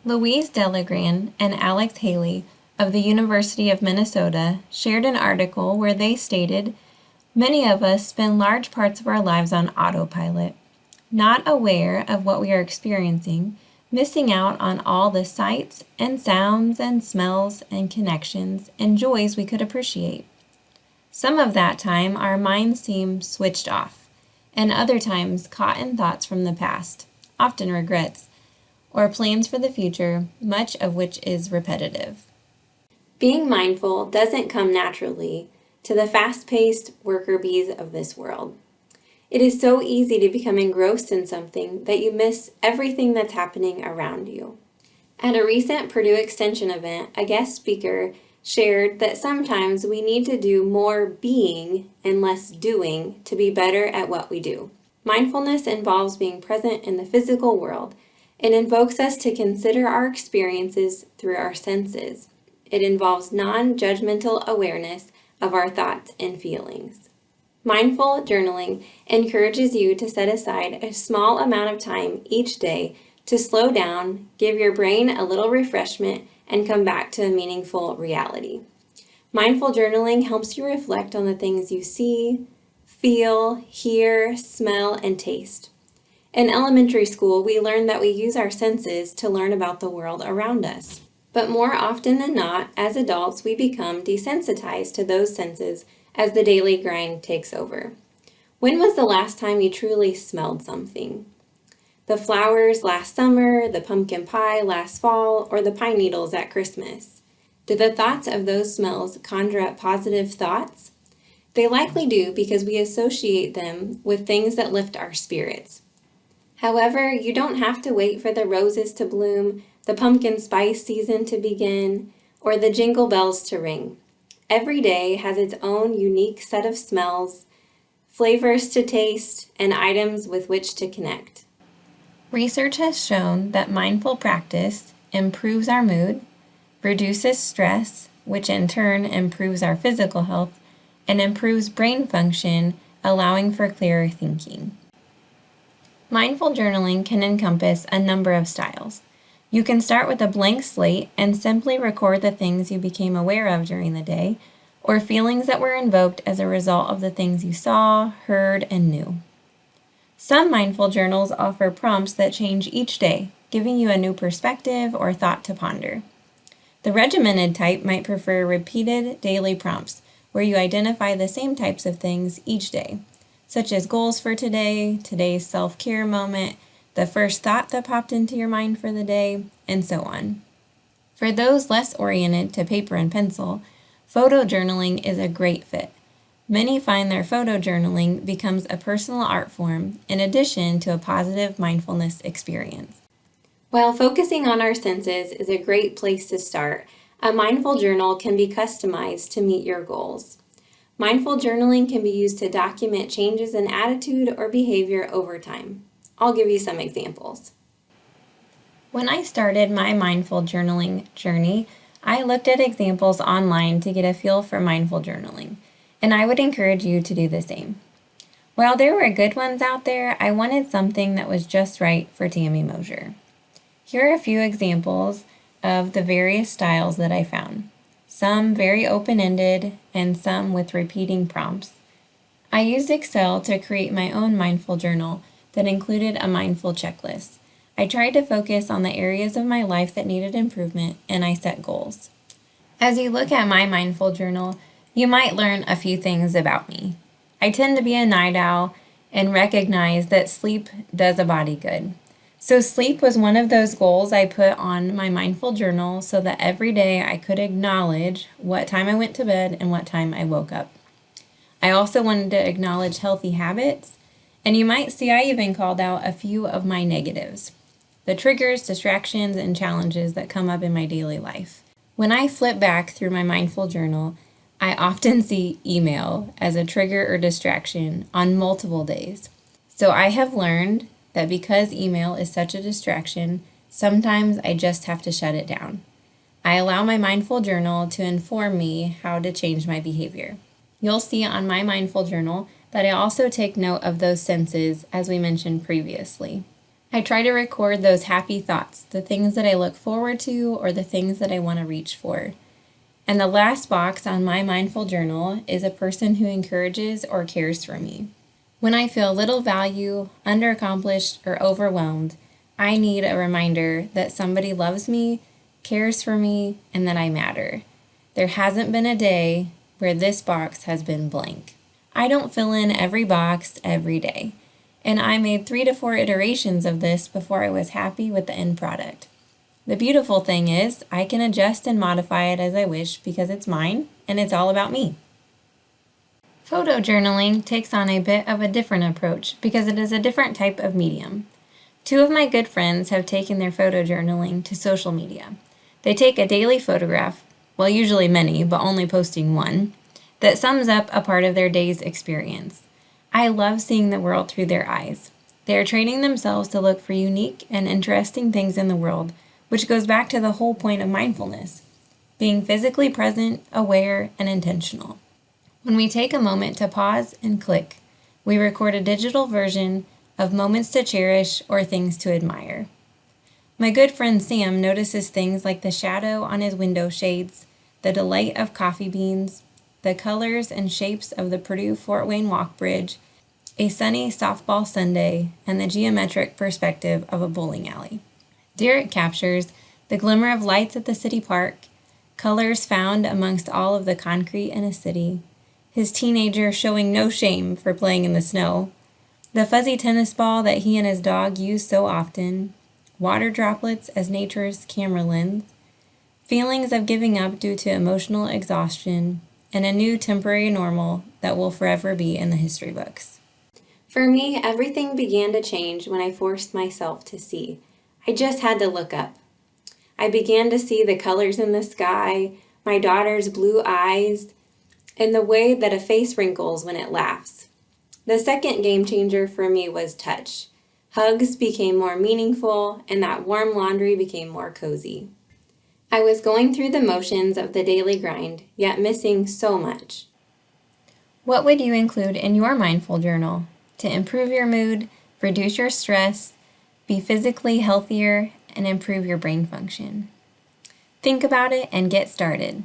Louise Delagran and Alex Haley of the University of Minnesota shared an article where they stated, "Many of us spend large parts of our lives on autopilot, not aware of what we are experiencing, missing out on all the sights and sounds and smells and connections and joys we could appreciate. Some of that time our minds seem switched off, and other times caught in thoughts from the past, often regrets, or plans for the future, much of which is repetitive." Being mindful doesn't come naturally to the fast-paced worker bees of this world. It is so easy to become engrossed in something that you miss everything that's happening around you. At a recent Purdue Extension event, a guest speaker shared that sometimes we need to do more being and less doing to be better at what we do. Mindfulness involves being present in the physical world. It invokes us to consider our experiences through our senses. It involves non-judgmental awareness of our thoughts and feelings. Mindful journaling encourages you to set aside a small amount of time each day to slow down, give your brain a little refreshment, and come back to a meaningful reality. Mindful journaling helps you reflect on the things you see, feel, hear, smell, and taste. In elementary school, we learned that we use our senses to learn about the world around us. But more often than not, as adults, we become desensitized to those senses as the daily grind takes over. When was the last time you truly smelled something? The flowers last summer, the pumpkin pie last fall, or the pine needles at Christmas? Do the thoughts of those smells conjure up positive thoughts? They likely do because we associate them with things that lift our spirits. However, you don't have to wait for the roses to bloom, the pumpkin spice season to begin, or the jingle bells to ring. Every day has its own unique set of smells, flavors to taste, and items with which to connect. Research has shown that mindful practice improves our mood, reduces stress, which in turn improves our physical health, and improves brain function, allowing for clearer thinking. Mindful journaling can encompass a number of styles. You can start with a blank slate and simply record the things you became aware of during the day, or feelings that were invoked as a result of the things you saw, heard, and knew. Some mindful journals offer prompts that change each day, giving you a new perspective or thought to ponder. The regimented type might prefer repeated daily prompts, where you identify the same types of things each day, such as goals for today, today's self-care moment, the first thought that popped into your mind for the day, and so on. For those less oriented to paper and pencil, photo journaling is a great fit. Many find their photo journaling becomes a personal art form in addition to a positive mindfulness experience. While focusing on our senses is a great place to start, a mindful journal can be customized to meet your goals. Mindful journaling can be used to document changes in attitude or behavior over time. I'll give you some examples. When I started my mindful journaling journey, I looked at examples online to get a feel for mindful journaling, and I would encourage you to do the same. While there were good ones out there, I wanted something that was just right for Tami Mosier. Here are a few examples of the various styles that I found, some very open-ended and some with repeating prompts. I used Excel to create my own mindful journal that included a mindful checklist. I tried to focus on the areas of my life that needed improvement, and I set goals. As you look at my mindful journal, you might learn a few things about me. I tend to be a night owl and recognize that sleep does a body good. So sleep was one of those goals I put on my mindful journal so that every day I could acknowledge what time I went to bed and what time I woke up. I also wanted to acknowledge healthy habits, and you might see I even called out a few of my negatives, the triggers, distractions, and challenges that come up in my daily life. When I flip back through my mindful journal, I often see email as a trigger or distraction on multiple days. So I have learned that because email is such a distraction, sometimes I just have to shut it down. I allow my mindful journal to inform me how to change my behavior. You'll see on my mindful journal that I also take note of those senses as we mentioned previously. I try to record those happy thoughts, the things that I look forward to or the things that I want to reach for. And the last box on my mindful journal is a person who encourages or cares for me. When I feel little value, underaccomplished, or overwhelmed, I need a reminder that somebody loves me, cares for me, and that I matter. There hasn't been a day where this box has been blank. I don't fill in every box every day, and I made 3 to 4 iterations of this before I was happy with the end product. The beautiful thing is, I can adjust and modify it as I wish because it's mine and it's all about me. Photo journaling takes on a bit of a different approach because it is a different type of medium. 2 of my good friends have taken their photo journaling to social media. They take a daily photograph, well, usually many, but only posting one, that sums up a part of their day's experience. I love seeing the world through their eyes. They are training themselves to look for unique and interesting things in the world, which goes back to the whole point of mindfulness, being physically present, aware, and intentional. When we take a moment to pause and click, we record a digital version of moments to cherish or things to admire. My good friend Sam notices things like the shadow on his window shades, the delight of coffee beans, the colors and shapes of the Purdue Fort Wayne Walk Bridge, a sunny softball Sunday, and the geometric perspective of a bowling alley. Derek captures the glimmer of lights at the city park, colors found amongst all of the concrete in a city, his teenager showing no shame for playing in the snow, the fuzzy tennis ball that he and his dog use so often, water droplets as nature's camera lens, feelings of giving up due to emotional exhaustion, and a new temporary normal that will forever be in the history books. For me, everything began to change when I forced myself to see. I just had to look up. I began to see the colors in the sky, my daughter's blue eyes, and the way that a face wrinkles when it laughs. The second game changer for me was touch. Hugs became more meaningful, and that warm laundry became more cozy. I was going through the motions of the daily grind, yet missing so much. What would you include in your mindful journal to improve your mood, reduce your stress, be physically healthier, and improve your brain function? Think about it and get started.